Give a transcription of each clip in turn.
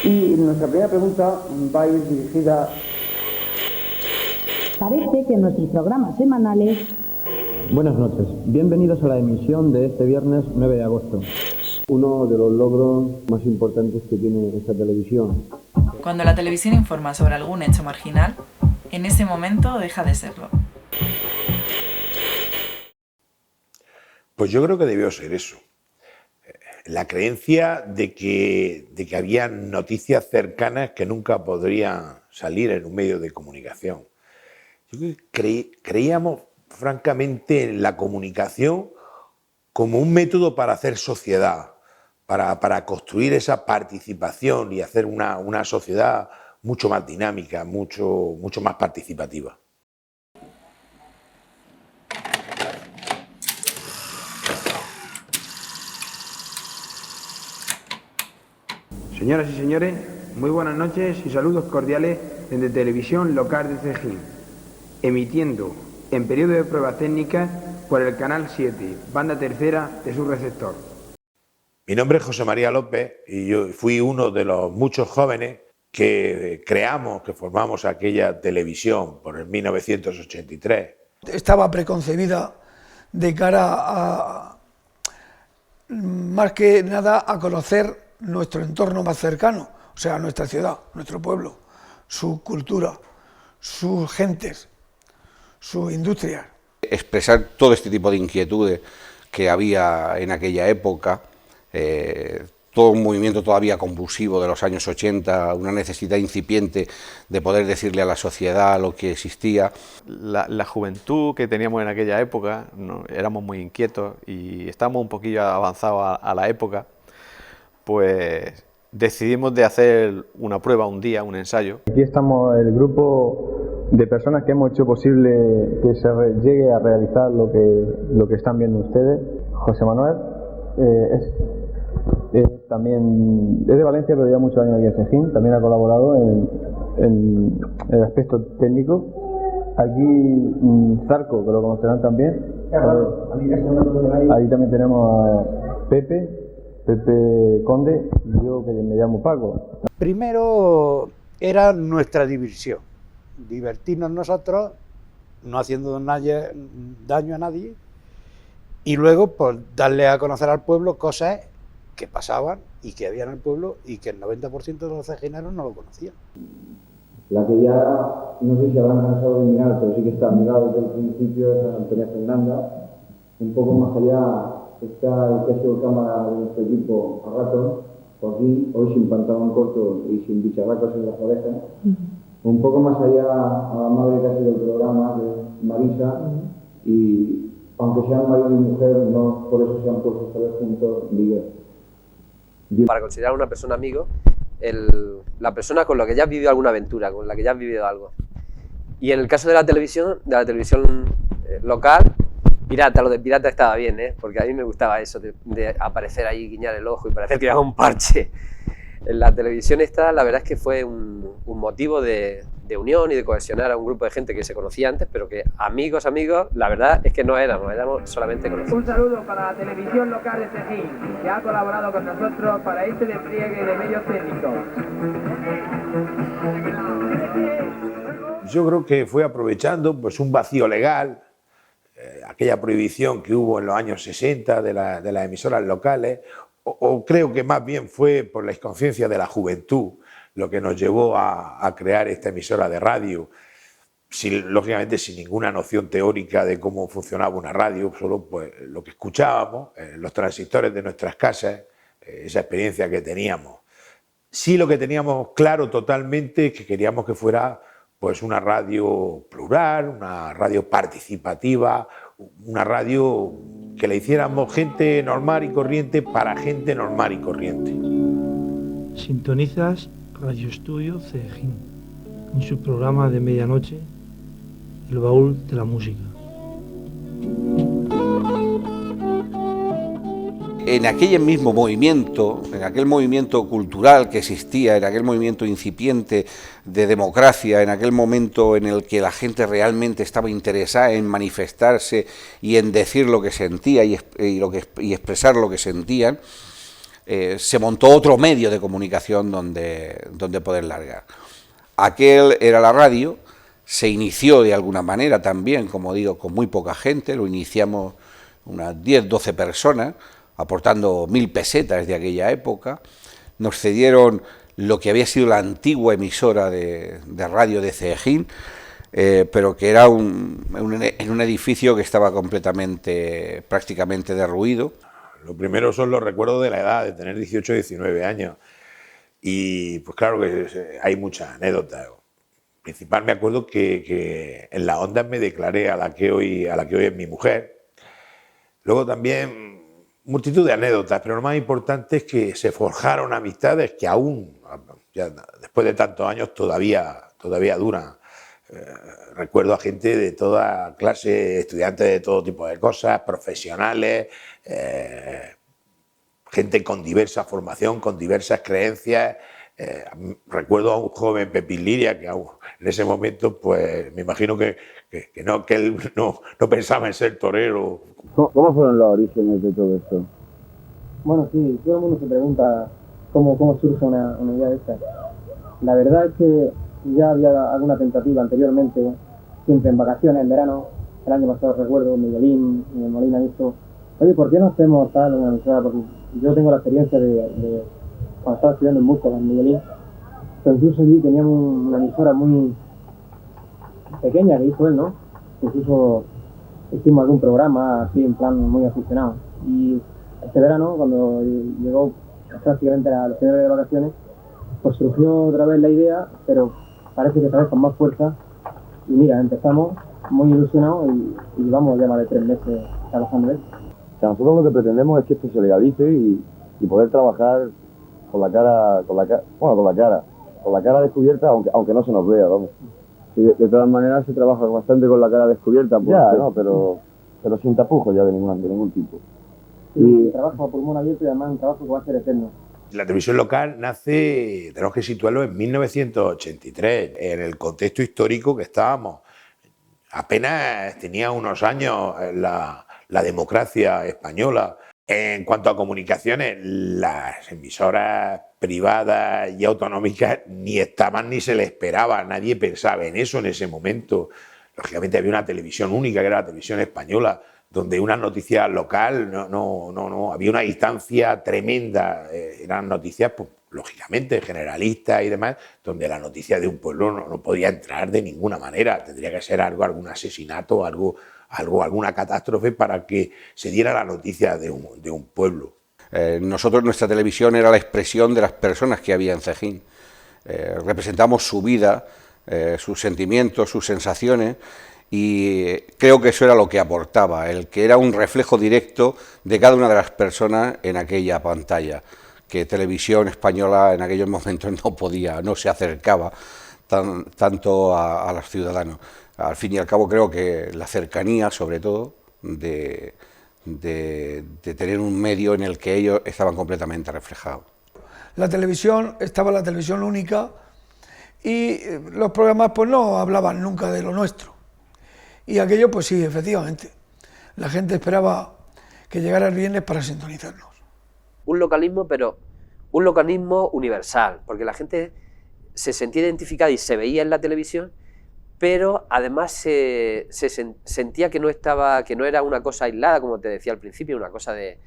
Y nuestra primera pregunta va a ir dirigida... Parece que en nuestros programas semanales... Buenas noches, bienvenidos a la emisión de este viernes 9 de agosto. Uno de los logros más importantes que tiene esta televisión. Cuando la televisión informa sobre algún hecho marginal, en ese momento deja de serlo. Pues yo creo que debió ser eso. La creencia de que había noticias cercanas que nunca podrían salir en un medio de comunicación. Yo creo que creíamos francamente en la comunicación como un método para hacer sociedad, para construir esa participación y hacer una sociedad mucho más dinámica, mucho más participativa. Señoras y señores, muy buenas noches y saludos cordiales desde Televisión Local de Cejín, emitiendo en periodo de pruebas técnicas por el canal 7, banda tercera de su receptor. Mi nombre es José María López y yo fui uno de los muchos jóvenes que formamos aquella televisión por el 1983. Estaba preconcebida de cara a, más que nada, a conocer nuestro entorno más cercano, o sea, nuestra ciudad, nuestro pueblo, su cultura, sus gentes, sus industrias. Expresar todo este tipo de inquietudes que había en aquella época, todo un movimiento todavía convulsivo de los años 80, una necesidad incipiente de poder decirle a la sociedad lo que existía. La juventud que teníamos en aquella época, ¿no? Éramos muy inquietos y estábamos un poquillo avanzados a la época, pues decidimos de hacer una prueba un día, un ensayo. Aquí estamos el grupo de personas que hemos hecho posible que se llegue a realizar lo que están viendo ustedes. José Manuel también es de Valencia, pero lleva muchos años aquí en Cejín. También ha colaborado en el aspecto técnico. Aquí Zarco, que lo conocerán también. Ahí también tenemos a Pepe Conde y yo, que me llamo Paco. Primero era nuestra diversión, divertirnos nosotros, no haciendo daño a nadie, y luego pues darle a conocer al pueblo cosas que pasaban y que había en el pueblo y que el 90% de los cejineros no lo conocían. La que ya, no sé si habrán cansado de mirar, pero sí que está mirada desde el principio, es Antonia Fernanda. Un poco más allá está el que ha sido cámara de nuestro equipo a rato, Joaquín, hoy sin pantalón corto y sin bicharracos en las orejas. Un poco más allá a la madre que ha sido el programa, de Marisa, y aunque sean marido y mujer, no por eso se han puesto a estar juntos, Miguel. Para considerar a una persona amigo, la persona con la que ya has vivido alguna aventura, con la que ya has vivido algo. Y en el caso de la televisión local, pirata, lo de pirata estaba bien, porque a mí me gustaba eso, de aparecer ahí, guiñar el ojo y parecer que llevaba un parche. En la televisión esta, la verdad es que fue un motivo de unión y de cohesionar a un grupo de gente que se conocía antes, pero que amigos, la verdad es que no éramos solamente conocidos. Un saludo para la televisión local de Cejín, que ha colaborado con nosotros para este despliegue de medios técnicos. Yo creo que fue aprovechando pues un vacío legal, aquella prohibición que hubo en los años 60 de las emisoras locales, o creo que más bien fue por la inconsciencia de la juventud lo que nos llevó a crear esta emisora de radio, lógicamente sin ninguna noción teórica de cómo funcionaba una radio, solo pues lo que escuchábamos, los transistores de nuestras casas, esa experiencia que teníamos. Sí, lo que teníamos claro totalmente es que queríamos que fuera pues una radio plural, una radio participativa, una radio que le hiciéramos gente normal y corriente para gente normal y corriente. Sintonizas Radio Estudio Cejín, en su programa de medianoche, El Baúl de la Música. En aquel mismo movimiento, en aquel movimiento cultural que existía, en aquel movimiento incipiente de democracia, en aquel momento en el que la gente realmente estaba interesada en manifestarse y en decir lo que sentía y expresar lo que sentían, se montó otro medio de comunicación donde poder largar. Aquel era la radio, se inició de alguna manera también, como digo, con muy poca gente, lo iniciamos unas 10, 12 personas, aportando 1000 pesetas de aquella época. Nos cedieron lo que había sido la antigua emisora de radio de Cejín, pero que era en un edificio que estaba prácticamente derruido. Lo primero son los recuerdos de la edad, de tener 18 o 19 años. Y pues claro que hay muchas anécdotas. Principal me acuerdo que en la Onda me declaré a la que hoy es mi mujer. Luego también multitud de anécdotas, pero lo más importante es que se forjaron amistades que aún, ya después de tantos años, todavía duran. Recuerdo a gente de toda clase, estudiantes de todo tipo de cosas, profesionales, gente con diversa formación, con diversas creencias. Recuerdo a un joven Pepín Liria que aún en ese momento, pues me imagino que él no pensaba en ser torero. ¿Cómo fueron los orígenes de todo esto? Bueno, sí, todo el mundo se pregunta cómo surge una idea de esta. La verdad es que ya había alguna tentativa anteriormente, siempre en vacaciones, en verano. El año pasado recuerdo, Miguel Molina hizo, oye, ¿por qué no hacemos tal una emisora? Porque yo tengo la experiencia de cuando estaba estudiando en Murcia, en Miguelín, pero incluso allí teníamos una emisora muy pequeña que hizo él, ¿no? Incluso hicimos algún programa así en plan muy aficionado. Y este verano, cuando llegó prácticamente a los finales de vacaciones, pues surgió otra vez la idea, pero parece que esta vez con más fuerza. Y mira, empezamos muy ilusionados y llevamos ya más de 3 meses trabajando en esto. O sea, nosotros lo que pretendemos es que esto se legalice y poder trabajar con la cara descubierta, aunque no se nos vea, vamos. Sí, de todas maneras se trabaja bastante con la cara descubierta, ya, ¿no? Pero sin tapujos ya de ningún tipo. Sí, y trabajo a pulmón abierto y además un trabajo que va a ser eterno. La televisión local nace, tenemos que situarlo en 1983, en el contexto histórico que estábamos. Apenas tenía unos años la democracia española. En cuanto a comunicaciones, las emisoras privadas y autonómicas ni estaban ni se les esperaba, nadie pensaba en eso en ese momento. Lógicamente había una televisión única, que era la televisión española, donde una noticia local no había una distancia tremenda. Eran noticias, pues, lógicamente, generalistas y demás, donde la noticia de un pueblo no podía entrar de ninguna manera. Tendría que ser algún asesinato, alguna catástrofe para que se diera la noticia de un pueblo. Nosotros, nuestra televisión era la expresión de las personas que había en Cejín. Representamos su vida, sus sentimientos, sus sensaciones, y creo que eso era lo que aportaba, el que era un reflejo directo de cada una de las personas en aquella pantalla, que Televisión Española en aquellos momentos no se acercaba tanto a los ciudadanos. Al fin y al cabo creo que la cercanía, sobre todo, de tener un medio en el que ellos estaban completamente reflejados. Estaba la televisión única y los programas pues no hablaban nunca de lo nuestro. Y aquello pues sí, efectivamente, la gente esperaba que llegara el viernes para sintonizarnos. Un localismo, pero un localismo universal, porque la gente se sentía identificada y se veía en la televisión, pero además se sentía que no era una cosa aislada, como te decía al principio, una cosa de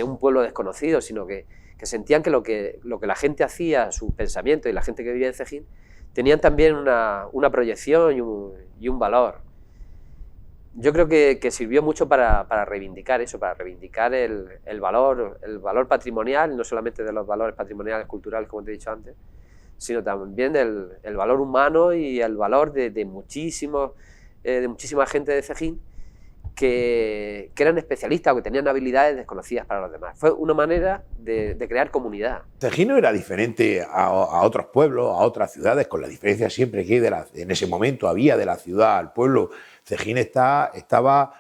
un pueblo desconocido, sino que sentían que lo que la gente hacía, sus pensamientos y la gente que vivía en Cejín, tenían también una proyección y un valor. Yo creo que sirvió mucho para reivindicar eso, para reivindicar el valor patrimonial, no solamente de los valores patrimoniales culturales, como te he dicho antes, sino también el valor humano y el valor de muchísima gente de Cejín que eran especialistas o que tenían habilidades desconocidas para los demás. Fue una manera de crear comunidad. Cejín no era diferente a otros pueblos, a otras ciudades, con la diferencia siempre que en ese momento había de la ciudad al pueblo. Cejín estaba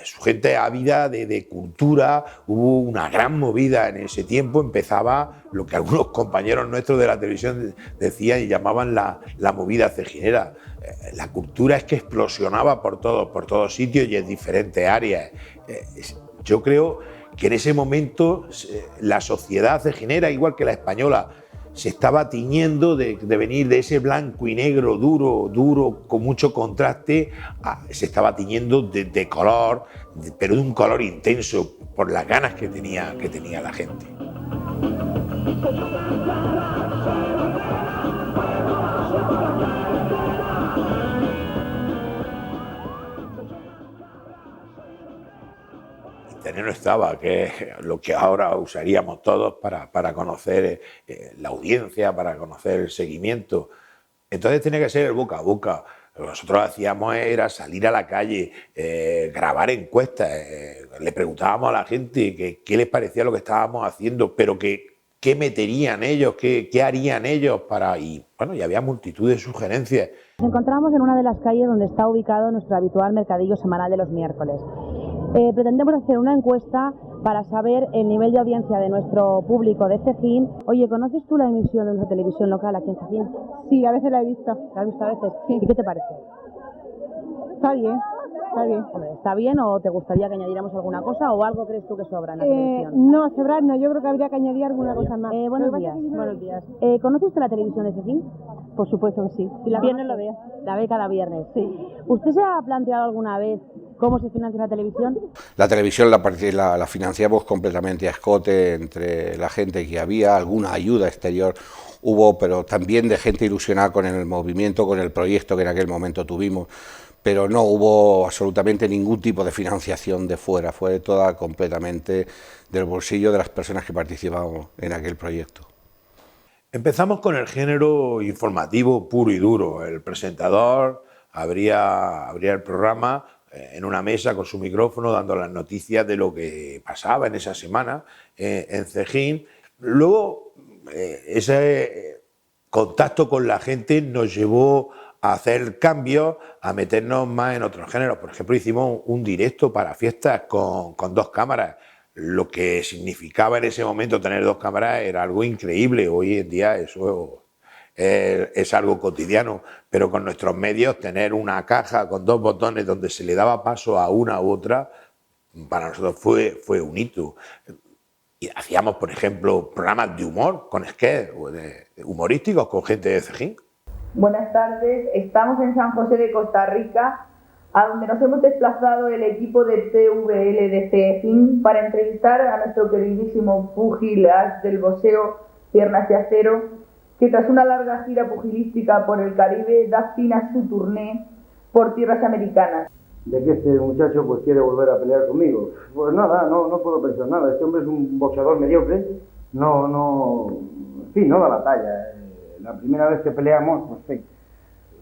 su gente ávida de cultura, hubo una gran movida en ese tiempo, empezaba lo que algunos compañeros nuestros de la televisión decían y llamaban la movida cejinera. La cultura es que explosionaba por todos sitios y en diferentes áreas. Yo creo que en ese momento la sociedad ceginera, igual que la española, se estaba tiñendo de venir de ese blanco y negro duro, con mucho contraste, se estaba tiñendo de color, pero de un color intenso, por las ganas que tenía la gente. Internet no estaba, que es lo que ahora usaríamos todos para conocer la audiencia, para conocer el seguimiento. Entonces tenía que ser el boca a boca. Lo que nosotros hacíamos era salir a la calle, grabar encuestas, le preguntábamos a la gente qué les parecía lo que estábamos haciendo, pero qué meterían ellos, qué harían ellos para... Y bueno, y había multitud de sugerencias. Nos encontramos en una de las calles donde está ubicado nuestro habitual mercadillo semanal de los miércoles. Pretendemos hacer una encuesta para saber el nivel de audiencia de nuestro público de Cejín. Oye, ¿conoces tú la emisión de nuestra televisión local aquí en Cejín? Sí, a veces la he visto. ¿La has visto a veces? Sí. ¿Y qué te parece? Está bien, está bien. Hombre, ¿está bien o te gustaría que añadiéramos alguna cosa o algo crees tú que sobra en la televisión? No, sobrar no, yo creo que habría que añadir alguna cosa más. Buenos días. Buenos días. ¿Conoce usted la televisión de Cejín? Por supuesto que sí. ¿Y la Viernes conoce? lo veo. La ve cada viernes. Sí. ¿Usted se ha planteado alguna vez cómo se financia la televisión? La televisión la financiamos completamente a escote entre la gente que había, alguna ayuda exterior hubo, pero también de gente ilusionada con el movimiento, con el proyecto que en aquel momento tuvimos, pero no hubo absolutamente ningún tipo de financiación de fuera, fue toda completamente del bolsillo de las personas que participamos en aquel proyecto. Empezamos con el género informativo puro y duro. El presentador abría el programa en una mesa con su micrófono dando las noticias de lo que pasaba en esa semana en Cejín. Luego ese contacto con la gente nos llevó a hacer cambios, a meternos más en otros géneros. Por ejemplo, hicimos un directo para fiestas con 2 cámaras. Lo que significaba en ese momento tener 2 cámaras era algo increíble. Hoy en día eso es algo cotidiano, pero con nuestros medios tener una caja con 2 botones donde se le daba paso a una u otra, para nosotros fue un hito. Y hacíamos, por ejemplo, programas de humor con sketches humorísticos con gente de Cejín. Buenas tardes, estamos en San José de Costa Rica, a donde nos hemos desplazado el equipo de TVL de Cejín para entrevistar a nuestro queridísimo púgil as del boxeo Piernas de Acero, que tras una larga gira pugilística por el Caribe da fin a su turné por tierras americanas. De que este muchacho pues quiere volver a pelear conmigo. Pues nada, no puedo pensar nada. Este hombre es un boxeador mediocre, en fin, no da la talla. La primera vez que peleamos, pues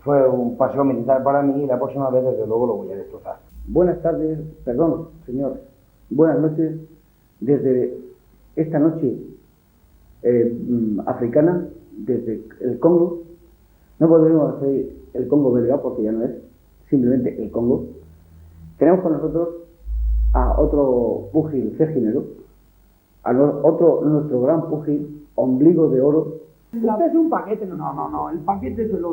fue un paseo militar para mí y la próxima vez desde luego lo voy a destrozar. Buenas tardes, perdón, señor. Buenas noches. Desde esta noche africana, desde el Congo, no podemos hacer el Congo belga porque ya no es, simplemente el Congo. Tenemos con nosotros a otro púgil ceginero, nuestro gran púgil, Ombligo de Oro. Este es un paquete, no, el paquete es el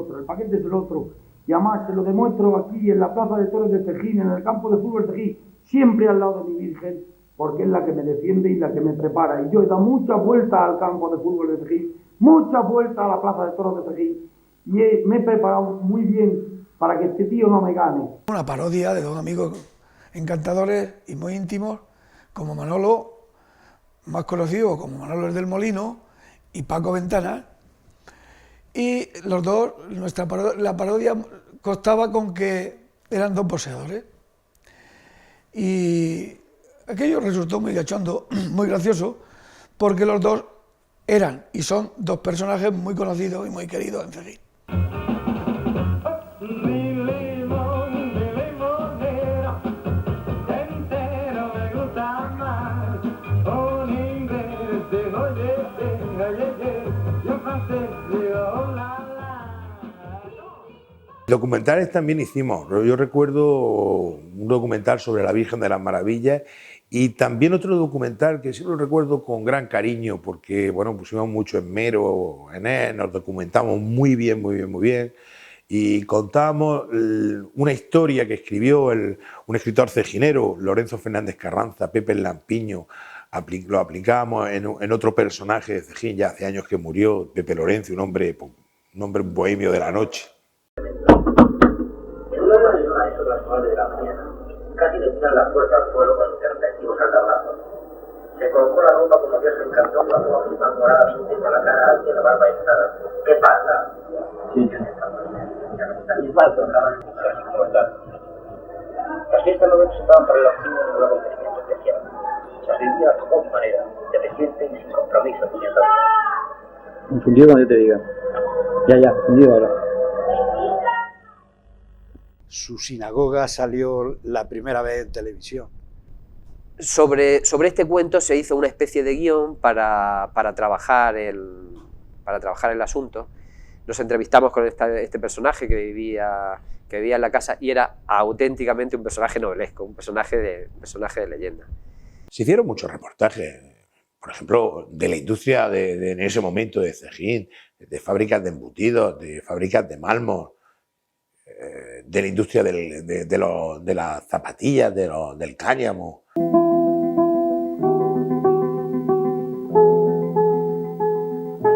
otro, y además se lo demuestro aquí en la plaza de toros de Cejín, en el campo de fútbol de Cejín, siempre al lado de mi Virgen, porque es la que me defiende y la que me prepara, y yo he dado mucha vuelta al campo de fútbol de Cejín, mucha vuelta a la plaza de toros de Cejín, y me he preparado muy bien para que este tío no me gane. Una parodia de 2 amigos encantadores y muy íntimos, como Manolo, más conocido como Manolo el del Molino, y Paco Ventana, y los dos, la parodia constaba con que eran 2 boxeadores, y aquello resultó muy cachondo, muy gracioso, porque los dos eran y son 2 personajes muy conocidos y muy queridos en Cejín. Documentales también hicimos. Yo recuerdo un documental sobre la Virgen de las Maravillas y también otro documental que sí lo recuerdo con gran cariño porque bueno, pusimos mucho esmero en él, nos documentamos muy bien. y contábamos una historia que escribió un escritor cejinero, Lorenzo Fernández Carranza, Pepe el Lampiño. Lo aplicábamos en otro personaje de Cejín, ya hace años que murió, Pepe Lorenzo, un hombre bohemio de la noche. En una reunión a eso de las 9 de la mañana, casi le tiran las puertas al suelo con intempestivos altavazos. Se colocó la ropa como Dios le encantó cuando la misma moradamente con la cara alta y la barba echada. ¿Qué pasa? Sí. Y falso, casi como está. Las fiestas no representaban para el antiguo ningún acontecimiento especial. Se vivía a su manera, dependiente y sin compromiso, puñetado. Encendido cuando yo te diga. Ya, encendido ahora. Su sinagoga salió la primera vez en televisión. Sobre este cuento se hizo una especie de guión para trabajar el asunto. Nos entrevistamos con este personaje que vivía en la casa y era auténticamente un personaje novelesco, un personaje de leyenda. Se hicieron muchos reportajes, por ejemplo, de la industria en ese momento de Cejín, de fábricas de embutidos, de fábricas de málmos, de la industria de las zapatillas, del cáñamo.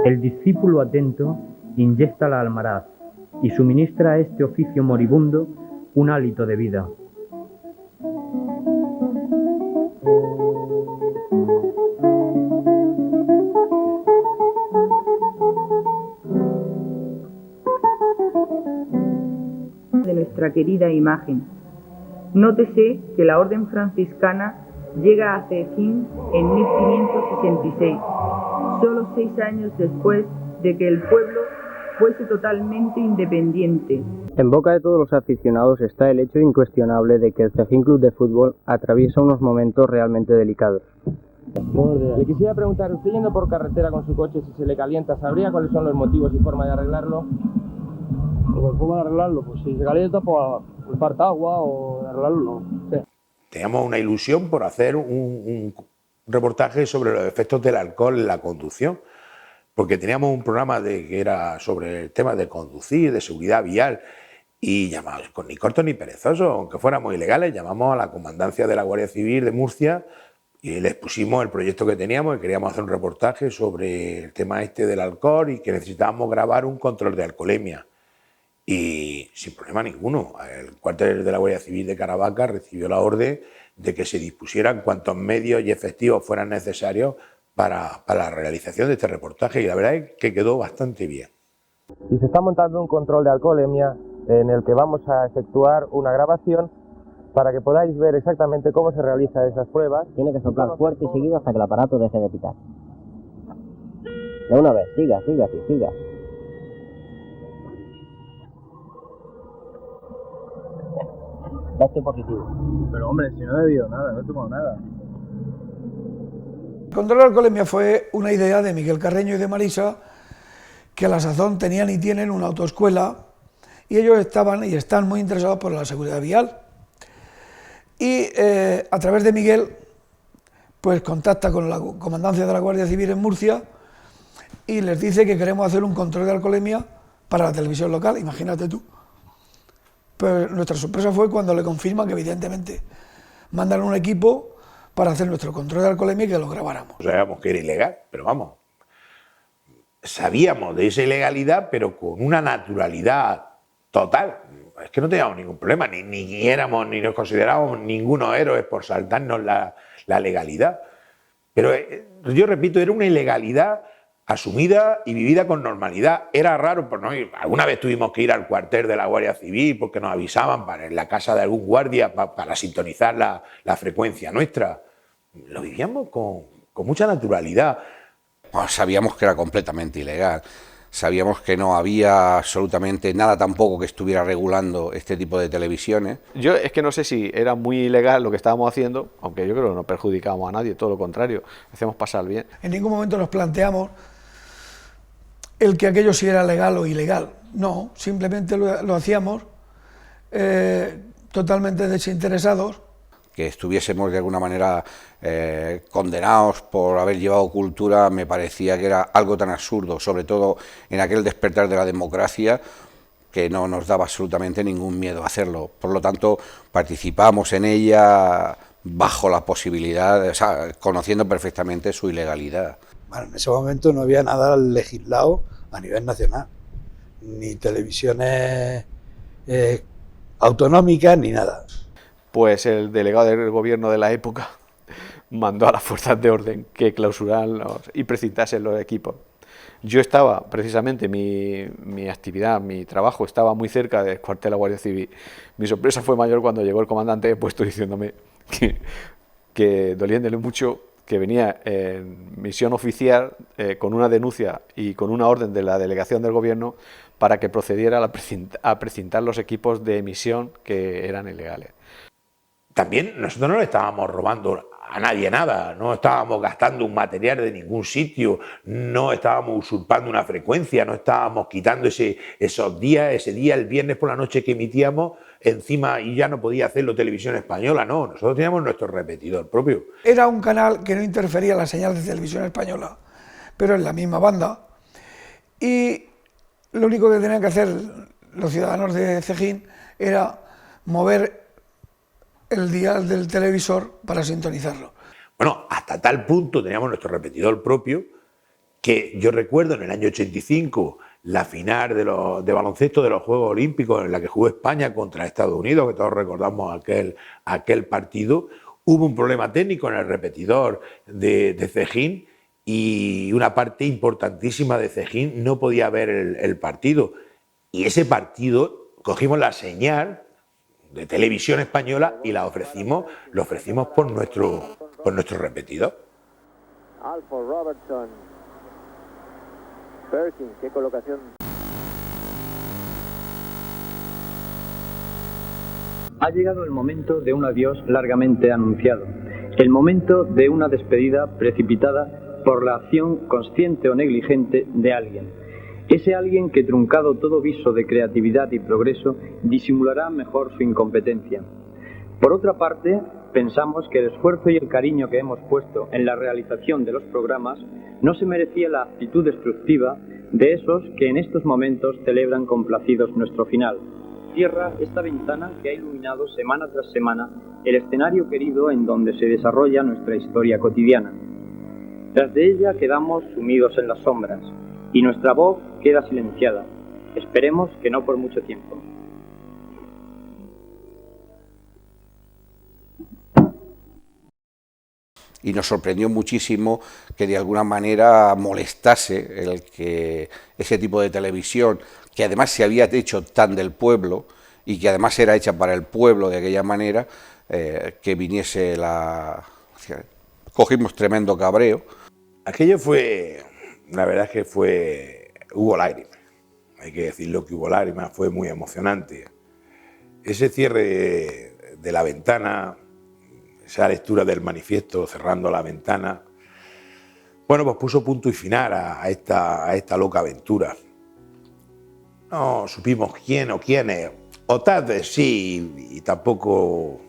El discípulo atento inyecta la almaraz y suministra a este oficio moribundo un hálito de vida. De nuestra querida imagen. Nótese que la orden franciscana llega a Cejín en 1566, solo 6 años después de que el pueblo fuese totalmente independiente. En boca de todos los aficionados está el hecho incuestionable de que el Cejín Club de Fútbol atraviesa unos momentos realmente delicados. Le quisiera preguntar, usted yendo por carretera con su coche, si se le calienta, ¿sabría cuáles son los motivos y forma de arreglarlo? Pues forma de arreglarlo, pues si se calienta, pues falta agua o arreglarlo no. Sí. Teníamos una ilusión por hacer un reportaje sobre los efectos del alcohol en la conducción, porque teníamos un programa que era sobre el tema de conducir, de seguridad vial, y llamamos, con ni corto ni perezoso, aunque fuéramos ilegales, llamamos a la comandancia de la Guardia Civil de Murcia y les pusimos el proyecto que teníamos, y queríamos hacer un reportaje sobre el tema del alcohol y que necesitábamos grabar un control de alcoholemia. Y sin problema ninguno, el cuartel de la Guardia Civil de Caravaca recibió la orden de que se dispusieran cuantos medios y efectivos fueran necesarios para la realización de este reportaje, y la verdad es que quedó bastante bien. Y se está montando un control de alcoholemia en el que vamos a efectuar una grabación para que podáis ver exactamente cómo se realizan esas pruebas. Tiene que soplar fuerte y seguido hasta que el aparato deje de pitar. De una vez, siga. Este positivo. Pero hombre, si no he bebido nada, no he tomado nada. El control de alcoholemia fue una idea de Miguel Carreño y de Marisa, que a la sazón tenían y tienen una autoescuela, y ellos estaban y están muy interesados por la seguridad vial. Y a través de Miguel, pues contacta con la comandancia de la Guardia Civil en Murcia y les dice que queremos hacer un control de alcoholemia para la televisión local, imagínate tú. Pues nuestra sorpresa fue cuando le confirman que evidentemente mandan un equipo para hacer nuestro control de alcoholemia y que lo grabáramos. Sabíamos que era ilegal, pero vamos, sabíamos de esa ilegalidad, pero con una naturalidad total. Es que no teníamos ningún problema, ni éramos, ni nos considerábamos ningunos héroes por saltarnos la legalidad. Pero yo repito, era una ilegalidad asumida y vivida con normalidad. Era raro, por no ir. Alguna vez tuvimos que ir al cuartel de la Guardia Civil porque nos avisaban en la casa de algún guardia para sintonizar la frecuencia nuestra. Lo vivíamos con mucha naturalidad. Pues sabíamos que era completamente ilegal. Sabíamos que no había absolutamente nada tampoco que estuviera regulando este tipo de televisiones. Yo es que no sé si era muy ilegal lo que estábamos haciendo, aunque yo creo que no perjudicábamos a nadie, todo lo contrario, hacíamos pasar bien. En ningún momento nos planteamos el que aquello si era legal o ilegal. No, simplemente lo hacíamos totalmente desinteresados. Que estuviésemos de alguna manera condenados por haber llevado cultura, me parecía que era algo tan absurdo, sobre todo en aquel despertar de la democracia, que no nos daba absolutamente ningún miedo hacerlo. Por lo tanto, participamos en ella bajo la posibilidad, o sea, conociendo perfectamente su ilegalidad. Bueno, en ese momento no había nada legislado a nivel nacional, ni televisiones autonómicas ni nada. Pues el delegado del gobierno de la época mandó a las fuerzas de orden que clausuraran y precintasen los equipos. Yo estaba, precisamente, mi actividad, mi trabajo estaba muy cerca del cuartel de la Guardia Civil. Mi sorpresa fue mayor cuando llegó el comandante de puesto diciéndome que doliéndole mucho, que venía en misión oficial con una denuncia y con una orden de la delegación del gobierno para que procediera a precintar los equipos de emisión que eran ilegales. También nosotros no le estábamos robando a nadie nada, no estábamos gastando un material de ningún sitio, no estábamos usurpando una frecuencia, no estábamos quitando ese día, el viernes por la noche que emitíamos, encima y ya no podía hacerlo Televisión Española, no, nosotros teníamos nuestro repetidor propio. Era un canal que no interfería en la señal de Televisión Española, pero en la misma banda, y lo único que tenían que hacer los ciudadanos de Cejín era mover el dial del televisor para sintonizarlo. Bueno, hasta tal punto teníamos nuestro repetidor propio que yo recuerdo en el año 85 la final de baloncesto de los Juegos Olímpicos en la que jugó España contra Estados Unidos, que todos recordamos aquel partido, hubo un problema técnico en el repetidor de Cejín y una parte importantísima de Cejín no podía ver el partido. Y ese partido cogimos la señal de Televisión Española y lo ofrecimos por nuestro repetidor. Alford Robertson. Perkins, qué colocación. Ha llegado el momento de un adiós largamente anunciado, el momento de una despedida precipitada por la acción consciente o negligente de alguien. Ese alguien que, truncado todo viso de creatividad y progreso, disimulará mejor su incompetencia. Por otra parte, pensamos que el esfuerzo y el cariño que hemos puesto en la realización de los programas no se merecía la actitud destructiva de esos que en estos momentos celebran complacidos nuestro final. Cierra esta ventana que ha iluminado semana tras semana el escenario querido en donde se desarrolla nuestra historia cotidiana. Tras de ella quedamos sumidos en las sombras, y nuestra voz queda silenciada. Esperemos que no por mucho tiempo. Y nos sorprendió muchísimo que de alguna manera molestase el que ese tipo de televisión, que además se había hecho tan del pueblo y que además era hecha para el pueblo de aquella manera, que viniese Cogimos tremendo cabreo. Aquello fue... La verdad es que hubo lágrimas, hay que decirlo que hubo lágrimas, fue muy emocionante. Ese cierre de la ventana, esa lectura del manifiesto cerrando la ventana, bueno, pues puso punto y final a esta loca aventura. No supimos quién o quiénes, o tal vez sí, y tampoco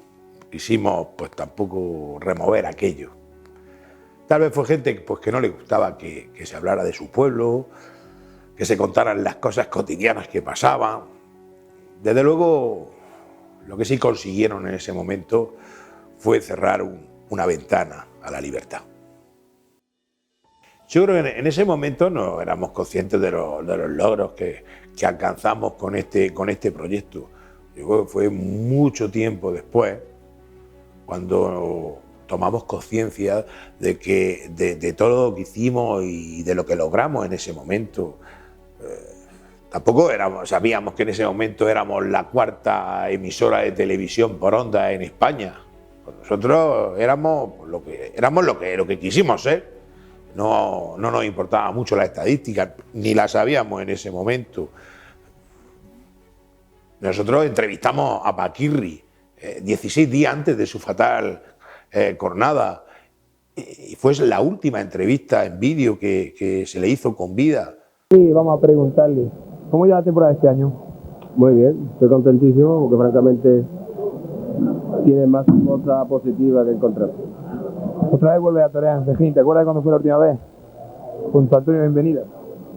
quisimos tampoco remover aquello. Tal vez fue gente pues, que no le gustaba que se hablara de su pueblo, que se contaran las cosas cotidianas que pasaban. Desde luego, lo que sí consiguieron en ese momento fue cerrar una ventana a la libertad. Yo creo que en ese momento no éramos conscientes de los logros que alcanzamos con este proyecto. Yo creo que fue mucho tiempo después, cuando tomamos conciencia de todo lo que hicimos y de lo que logramos en ese momento. Tampoco sabíamos que en ese momento éramos la cuarta emisora de televisión por onda en España. Nosotros éramos lo que quisimos ser. No nos importaba mucho la estadística, ni la sabíamos en ese momento. Nosotros entrevistamos a Paquirri 16 días antes de su fatal cornada, y fue la última entrevista en vídeo que se le hizo con vida. Sí, vamos a preguntarle, ¿cómo lleva la temporada este año? Muy bien, estoy contentísimo porque francamente tiene más cosas positivas que encontrar. Otra vez vuelve a torear en Cejín, ¿te acuerdas cuando fue la última vez? Junto a Antonio Bienvenida.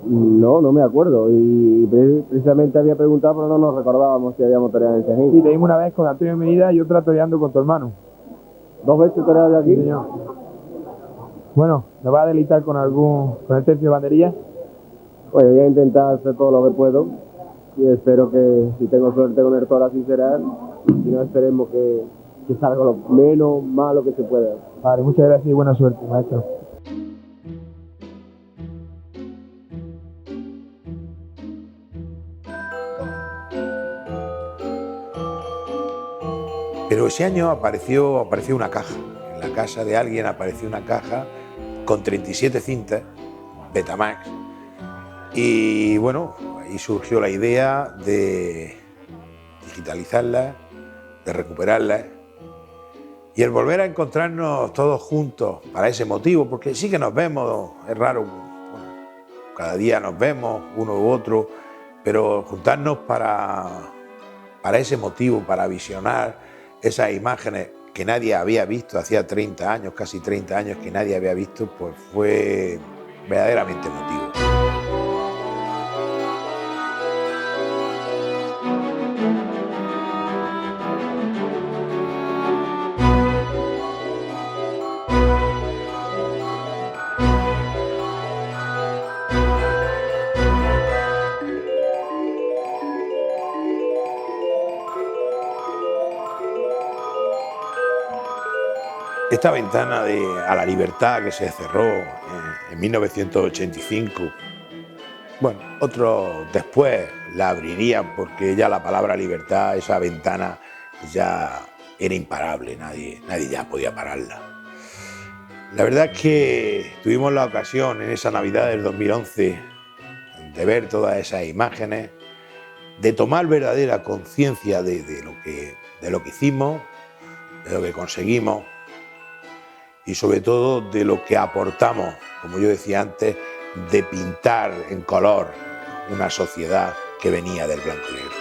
No, no me acuerdo. Y precisamente había preguntado, pero no nos recordábamos si habíamos toreado en Cejín. Sí, te dimos una vez con Antonio Medida y otra toreando con tu hermano. ¿2 veces toreado de aquí? Sí, señor. Bueno, ¿nos vas a deleitar con el tercio de banderilla? Pues voy a intentar hacer todo lo que puedo y espero que si tengo suerte con el toro así será. Si no, esperemos que salga lo menos malo que se pueda. Vale, muchas gracias y buena suerte, maestro. Pero ese año apareció una caja. En la casa de alguien apareció una caja con 37 cintas Betamax. Y bueno, ahí surgió la idea de digitalizarlas, de recuperarlas y el volver a encontrarnos todos juntos para ese motivo, porque sí que nos vemos, es raro, bueno, cada día nos vemos uno u otro, pero juntarnos para ese motivo, para visionar esas imágenes que nadie había visto, hacía 30 años, casi 30 años que nadie había visto, pues fue verdaderamente emotivo. Esta ventana a la libertad que se cerró en 1985, bueno, otros después la abrirían porque ya la palabra libertad, esa ventana ya era imparable, nadie ya podía pararla. La verdad es que tuvimos la ocasión en esa Navidad del 2011 de ver todas esas imágenes, de tomar verdadera conciencia de lo que hicimos, de lo que conseguimos, y sobre todo de lo que aportamos, como yo decía antes, de pintar en color una sociedad que venía del blanco y negro.